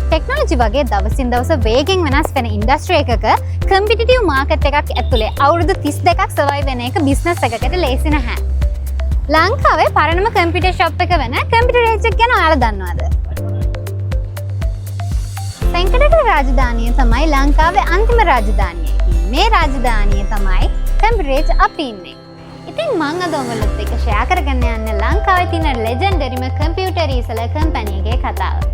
Technology වගේ දවසින් දවස වේගෙන් වෙනස් වෙන ඉන්ඩස්ට්‍රි එකක කම්පිටිටිව් මාකට් එකක් ඇතුලේ අවුරුදු 32ක් සර්වයිව් වෙන එක බිස්නස් එකකට ලේසි නැහැ. ලංකාවේ පරණම කම්පියුටර් ෂොප් එක වෙන කම්පියුටර් ඒජ් එක ගැන ඔයාලා දන්නවද? සංකේතක රාජධානිය තමයි ලංකාවේ අන්තිම රාජධානිය. මේ රාජධානිය තමයි කම්පියුටර් ඒජ් අපි ඉන්නේ. ඉතින් මම අද ඔයගොල්ලොත් එක්ක ෂෙයා කරගන්න යන්නේ ලංකාවේ තියෙන ලෙජෙන්ඩරිම කම්පියුටර් ඉසල කම්පැනි එකේ කතාව.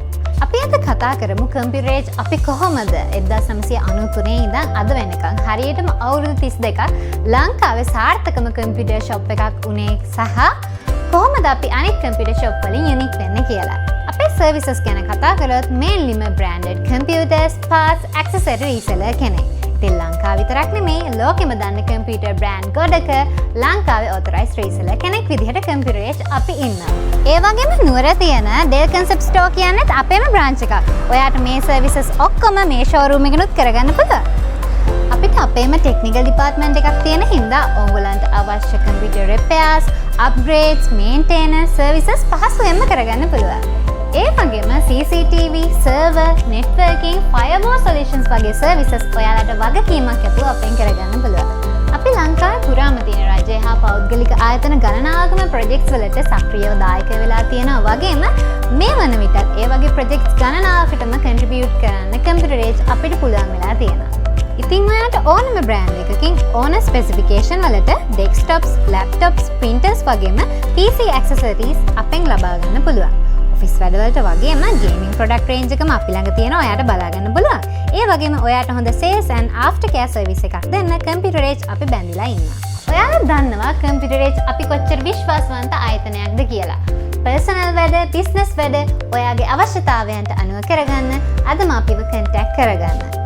අපි අද කතා කරමු කම්පියුටර් ඒජ් අපි කොහොමද 1993 ඉඳන් අද වෙනකන් හරියටම අවුරුදු 32ක් ලංකාවේ සාර්ථකම කම්පියුටර් ෂොප් එකක් උනේ සහ කොහොමද අපි අනිත් කම්පියුටර් ෂොප් වලින් යුනික් වෙන්නේ කියලා. අපේ සර්විසස් ගැන කතා කරොත් මේන්ලිම බ්‍රෑන්ඩඩ් කම්පියුටර්ස්, පාර්ට්ස්, ඇක්සසරි රීසෙලර් කෙනෙක්. ඉතින් ලංකාව විතරක් නෙමෙයි ලෝකෙම දන්න කම්පියුටර් බ්‍රෑන්ඩ් ගොඩක ලංකාවේ ඔතොරයිස් රීසෙලර් කෙනෙක් විදිහට කම්පියුටර් ඒජ් අපි ඉන්නවා. ඒ වගේම නුවර තියෙන ඩෙල් කන්සෙප්ට් ස්ටෝර් කියන්නේත් අපේම බ්‍රාන්ච් එකක්. ඔයාට මේ සර්විසස් ඔක්කොම මේ ෂෝරූම් එකනොත් කරගන්න පුළුවන්. අපිට අපේම ටෙක්නිකල් ඩිපාර්ට්මන්ට් එකක් තියෙන හින්දා ඕගොල්ලන්ට අවශ්‍ය කම්පියුටර් රිපෙයාර්ස්, අප්ග්‍රේඩ්ස්, මේන්ටේනන්ස් සර්විසස් පහසුවෙන්ම කරගන්න පුළුවන්. ඒ වගේම CCTV, server, networking, firewall solutions වගේ සර්විසස් ඔයාලට වගකීමක් ඇතුව අපෙන් කරගන්න පුළුවන්. අපි ලංකාවේ පුරාම තියෙන රජය හා පෞද්ගලික ආයතන ගණනාවකම ප්‍රොජෙක්ට්ස් වලට සක්‍රියව දායක වෙලා තියෙනවා වගේම මේ වන විටත් ඒ වගේ ප්‍රොජෙක්ට්ස් ගණනාවකටම කන්ට්‍රිබියුට් කරන්න කම්පියුටර් ඒජ් අපිට පුළුවන් වෙලා තියෙනවා. ඉතින් ඔයාලට ඕනම බ්‍රෑන්ඩ් එකකින් ඕන ස්පෙસિෆිකේෂන් වලට ඩෙස්ක්ටොප්ස්, ලැප්ටොප්ස්, ප්‍රින්ටර්ස් වගේම PC ඇක්සසරිස් අපෙන් ලබා ගන්න පුළුවන්. ඔෆිස් වැඩවලට වගේම ගේමින් ප්‍රොඩක්ට් රේන්ජ් එකම අපි ළඟ තියෙනවා ඔයාට බලා ගන්න පුළුවන්. ඒ වගේම ඔයාට හොඳ sales and after care service එකක් දෙන්න කම්පියුටර් ඒජ් අපි බැඳිලා ඉන්නවා. ඔයාලා දන්නවා කම්පියුටර් ඒජ් අපි කොච්චර විශ්වාසවන්ත ආයතනයක්ද කියලා. පර්සනල් වැඩ, බිස්නස් වැඩ ඔයාගේ අවශ්‍යතාවයන්ට අනුව කරගන්න අදම අපිව කන්ටැක්ට් කරගන්න.